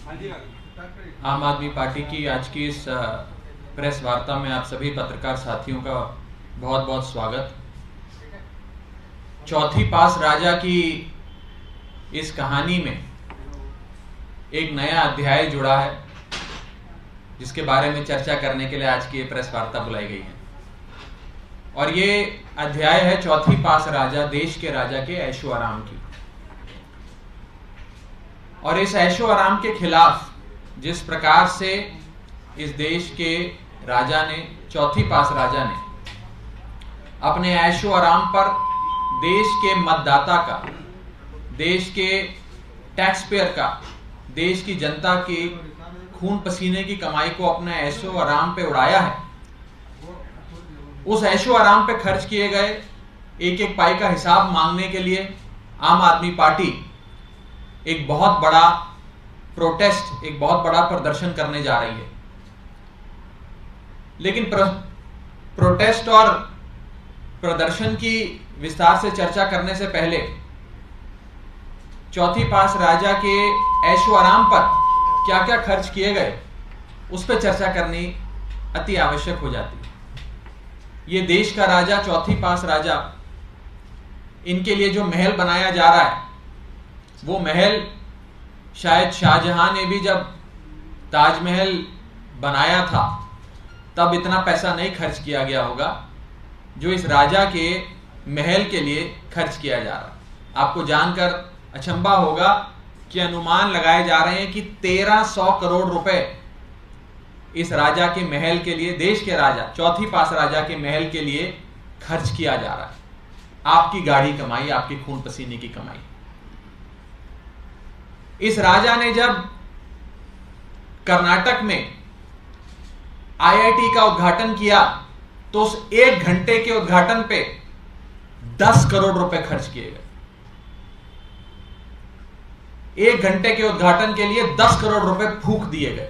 आम आदमी पार्टी की आज की इस प्रेस वार्ता में आप सभी पत्रकार साथियों का बहुत बहुत स्वागत। चौथी पास राजा की इस कहानी में एक नया अध्याय जुड़ा है, जिसके बारे में चर्चा करने के लिए आज की ये प्रेस वार्ता बुलाई गई है। और ये अध्याय है चौथी पास राजा, देश के राजा के ऐशो आराम की। और इस ऐशो आराम के खिलाफ जिस प्रकार से इस देश के राजा ने, चौथी पास राजा ने अपने ऐशो आराम पर देश के मतदाता का, देश के टैक्स पेयर का, देश की जनता की खून पसीने की कमाई को अपने ऐशो आराम पे उड़ाया है, उस ऐशो आराम पे खर्च किए गए एक एक पाई का हिसाब मांगने के लिए आम आदमी पार्टी एक बहुत बड़ा प्रोटेस्ट, एक बहुत बड़ा प्रदर्शन करने जा रही है। लेकिन प्रोटेस्ट और प्रदर्शन की विस्तार से चर्चा करने से पहले चौथी पास राजा के ऐशो आराम पर क्या क्या खर्च किए गए उस पर चर्चा करनी अति आवश्यक हो जाती है। ये देश का राजा, चौथी पास राजा, इनके लिए जो महल बनाया जा रहा है, वो महल शायद शाहजहां ने भी जब ताजमहल बनाया था तब इतना पैसा नहीं खर्च किया गया होगा जो इस राजा के महल के लिए खर्च किया जा रहा है। आपको जानकर अचंभा होगा कि अनुमान लगाए जा रहे हैं कि 1300 करोड़ रुपए इस राजा के महल के लिए, देश के राजा, चौथी पास राजा के महल के लिए खर्च किया जा रहा है। आपकी गाढ़ी कमाई, आपकी खून पसीने की कमाई। इस राजा ने जब कर्नाटक में आईआईटी का उद्घाटन किया तो उस 1 घंटे के उद्घाटन पे 10 करोड़ रुपए खर्च किए गए। 1 घंटे के उद्घाटन के लिए 10 करोड़ रुपए फूंक दिए गए।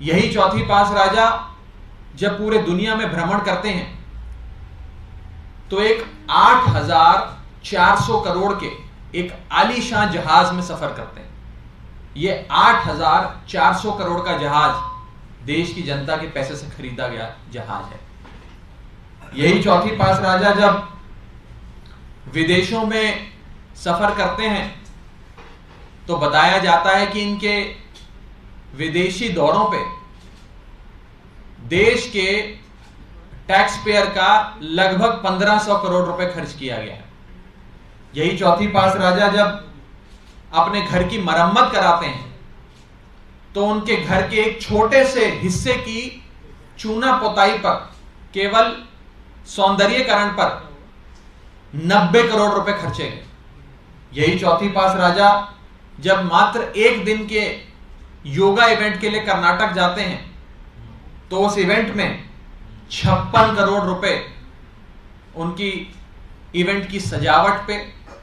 यही चौथी पास राजा जब पूरे दुनिया में भ्रमण करते हैं तो एक 8,400 करोड़ के एक आलीशान जहाज में सफर करते हैं। यह 8,400 करोड़ का जहाज देश की जनता के पैसे से खरीदा गया जहाज है। यही चौथी पास राजा जब विदेशों में सफर करते हैं तो बताया जाता है कि इनके विदेशी दौरों पे देश के टैक्स पेयर का लगभग 1500 करोड़ रुपए खर्च किया गया है। यही चौथी पास राजा जब अपने घर की मरम्मत कराते हैं तो उनके घर के एक छोटे से हिस्से की चूना पोताई पर, केवल सौंदर्यीकरण पर 90 करोड़ रुपए खर्चे गए। यही चौथी पास राजा जब मात्र 1 दिन के योगा इवेंट के लिए कर्नाटक जाते हैं तो उस इवेंट में 56 करोड़ रुपए उनकी इवेंट की सजावट पे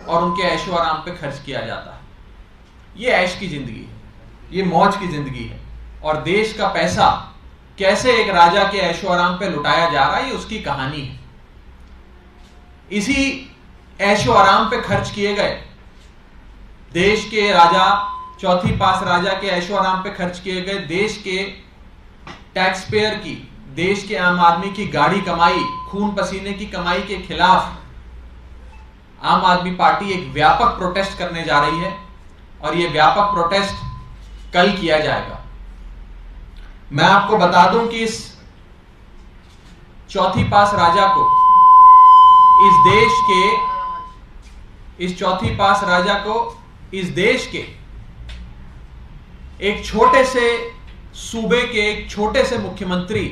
और उनके ऐशो आराम पे खर्च किया जाता है। ये ऐश की जिंदगी है, ये मौज की जिंदगी है। और देश का पैसा कैसे एक राजा के ऐशो आराम पे लुटाया जा रहा है, ये उसकी कहानी है। इसी ऐशो आराम पे खर्च किए गए देश के राजा, चौथी पास राजा के ऐशो आराम पे खर्च किए गए देश के टैक्स पेयर की, देश के आम आदमी की गाढ़ी कमाई, खून पसीने की कमाई के खिलाफ आम आदमी पार्टी एक व्यापक प्रोटेस्ट करने जा रही है। और यह व्यापक प्रोटेस्ट कल किया जाएगा। मैं आपको बता दूं कि इस चौथी पास राजा को, इस देश के, इस चौथी पास राजा को इस देश के एक छोटे से सूबे के एक छोटे से मुख्यमंत्री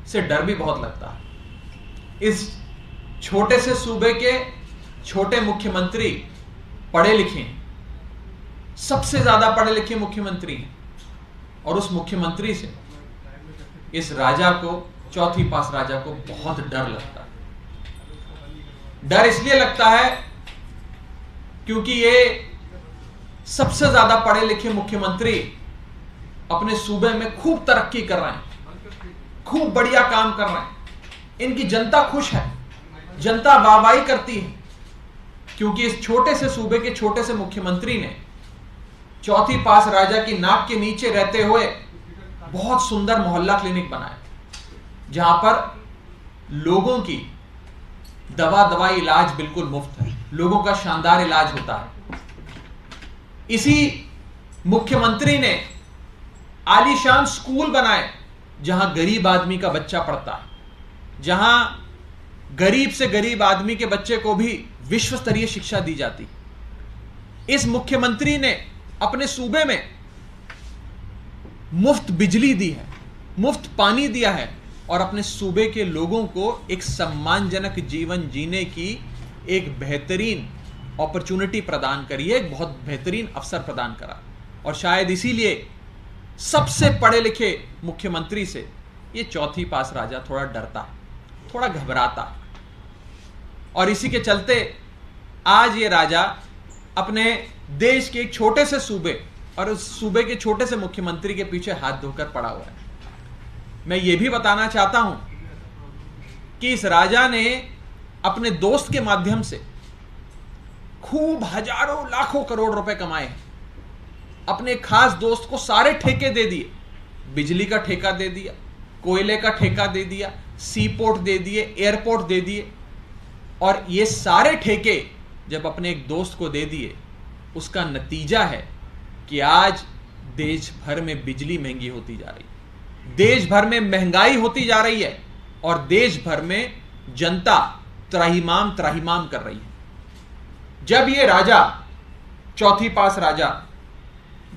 से डर भी बहुत लगता है। इस छोटे से सूबे के छोटे मुख्यमंत्री पढ़े लिखे हैं, सबसे ज्यादा पढ़े लिखे मुख्यमंत्री हैं। और उस मुख्यमंत्री से इस राजा को, चौथी पास राजा को बहुत डर लगता है। डर इसलिए लगता है क्योंकि ये सबसे ज्यादा पढ़े लिखे मुख्यमंत्री अपने सूबे में खूब तरक्की कर रहे हैं, खूब बढ़िया काम कर रहे हैं। इनकी जनता खुश है, जनता वाहवाही करती है, क्योंकि इस छोटे से सूबे के छोटे से मुख्यमंत्री ने चौथी पास राजा की नाक के नीचे रहते हुए बहुत सुंदर मोहल्ला क्लिनिक बनाया, जहां पर लोगों की दवाई इलाज बिल्कुल मुफ्त है, लोगों का शानदार इलाज होता है। इसी मुख्यमंत्री ने आलीशान स्कूल बनाए जहां गरीब आदमी का बच्चा पढ़ता है, जहां गरीब से गरीब आदमी के बच्चे को भी विश्व स्तरीय शिक्षा दी जाती। इस मुख्यमंत्री ने अपने सूबे में मुफ्त बिजली दी है, मुफ्त पानी दिया है और अपने सूबे के लोगों को एक सम्मानजनक जीवन जीने की एक बेहतरीन अपॉर्चुनिटी प्रदान करी है, एक बहुत बेहतरीन अवसर प्रदान करा। और शायद इसीलिए सबसे पढ़े लिखे मुख्यमंत्री से ये चौथी पास राजा थोड़ा डरता है, थोड़ा घबराता है। और इसी के चलते आज ये राजा अपने देश के एक छोटे से सूबे और उस सूबे के छोटे से मुख्यमंत्री के पीछे हाथ धोकर पड़ा हुआ है। मैं ये भी बताना चाहता हूं कि इस राजा ने अपने दोस्त के माध्यम से खूब हजारों लाखों करोड़ रुपए कमाए हैं। अपने खास दोस्त को सारे ठेके दे दिए, बिजली का ठेका दे दिया, कोयले का ठेका दे दिया, सी पोर्ट दे दिए, एयरपोर्ट दे दिए। और ये सारे ठेके जब अपने एक दोस्त को दे दिए, उसका नतीजा है कि आज देश भर में बिजली महंगी होती जा रही है, देश भर में महंगाई होती जा रही है और देश भर में जनता त्राहिमाम त्राहिमाम कर रही है। जब ये राजा चौथी पास राजा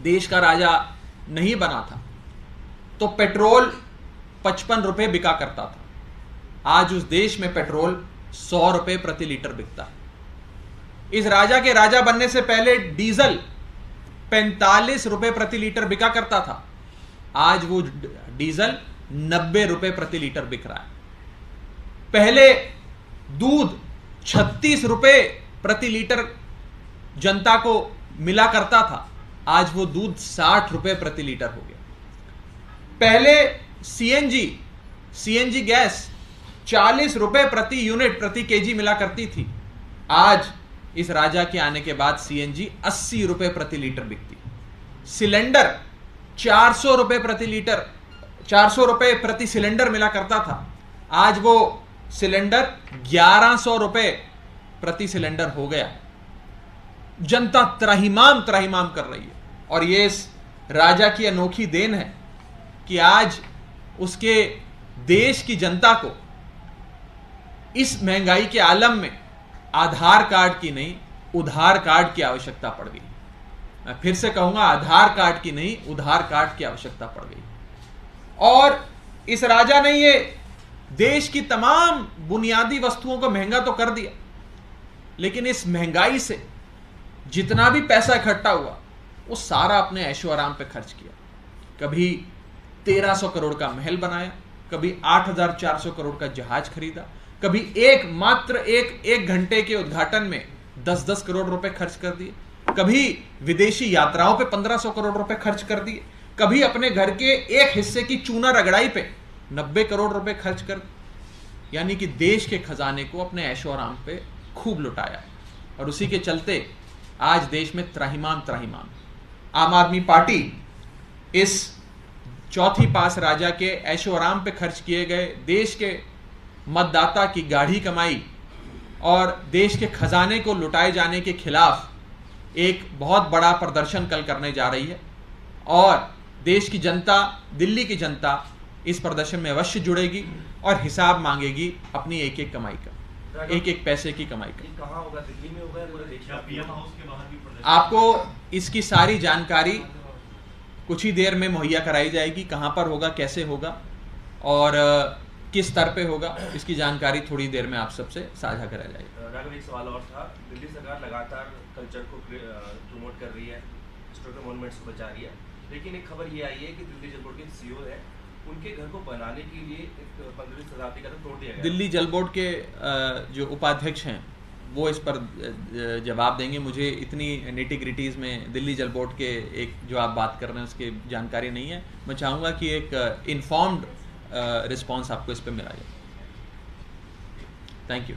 देश का राजा नहीं बना था तो पेट्रोल 55 रुपए बिका करता था। आज उस देश में पेट्रोल 100 रुपए प्रति लीटर बिकता है। इस राजा के राजा बनने से पहले डीजल 45 रुपए प्रति लीटर बिका करता था, आज वो डीजल 90 रुपए प्रति लीटर बिक रहा है। पहले दूध 36 रुपए प्रति लीटर जनता को मिला करता था, आज वो दूध 60 रुपए प्रति लीटर हो गया। पहले सीएनजी गैस 40 रुपए प्रति यूनिट प्रति केजी मिला करती थी, आज इस राजा के आने के बाद सीएनजी 80 रुपए प्रति लीटर बिकती है। सिलेंडर 400 रुपए प्रति लीटर, 400 रुपए प्रति सिलेंडर मिला करता था, आज वो सिलेंडर 1100 रुपए प्रति सिलेंडर हो गया। जनता त्राहिमाम त्राहिमाम कर रही है और ये इस राजा की अनोखी देन है कि आज उसके देश की जनता को इस महंगाई के आलम में आधार कार्ड की नहीं, उधार कार्ड की आवश्यकता पड़ गई। मैं फिर से कहूंगा, आधार कार्ड की नहीं, उधार कार्ड की आवश्यकता पड़ गई। और इस राजा ने ये देश की तमाम बुनियादी वस्तुओं को महंगा तो कर दिया, लेकिन इस महंगाई से जितना भी पैसा इकट्ठा हुआ वो सारा अपने ऐशो आराम पे खर्च किया। कभी 1300 करोड़ का महल बनाया, कभी 8400 करोड़ का जहाज खरीदा, कभी एक घंटे के उद्घाटन में 10-10 करोड़ रुपए खर्च कर दिए, कभी विदेशी यात्राओं पे 1500 करोड़ रुपए खर्च कर दिए, कभी अपने घर के एक हिस्से की चूना रगड़ाई पे 90 करोड़ रुपए खर्च कर, यानी कि देश के खजाने को अपने ऐशो आराम पे खूब लुटाया। और उसी के चलते आज देश में त्राहिमाम त्राहिमाम। आम आदमी पार्टी इस चौथी पास राजा के ऐशो आराम पे खर्च किए गए देश के मतदाता की गाढ़ी कमाई और देश के खजाने को लुटाए जाने के खिलाफ एक बहुत बड़ा प्रदर्शन कल करने जा रही है। और देश की जनता, दिल्ली की जनता इस प्रदर्शन में अवश्य जुड़ेगी और हिसाब मांगेगी अपनी एक एक कमाई का, एक एक पैसे की कमाई का। कहाँ होगा? दिल्ली में होगा या पूरे देश में? पीएम हाउस के बाहर भी प्रदर्शन? आपको इसकी सारी जानकारी कुछ ही देर में मुहैया कराई जाएगी, कहाँ पर होगा, कैसे होगा और किस स्तर पे होगा, इसकी जानकारी थोड़ी देर में आप सबसे साझा कराई जाएगी। राघव, एक सवाल और था। दिल्ली सरकार लगातार कल्चर को प्रमोट कर रही है, हिस्टोरिकल मॉन्यूमेंट्स को बचा रही है, लेकिन एक खबर ये आई है कि दिल्ली जल बोर्ड के सीईओ है, उनके घर को बनाने के लिए 15वीं शताब्दी का तोड़ दिया गया। दिल्ली जल बोर्ड के जो उपाध्यक्ष हैं वो इस पर जवाब देंगे। मुझे इतनी निटी-ग्रिटीज में दिल्ली जल बोर्ड के एक जो आप बात कर रहे हैं उसकी जानकारी नहीं है। मैं चाहूँगा कि एक इन्फॉर्म्ड रिस्पॉन्स आपको इस पर मिला जाए। Thank you.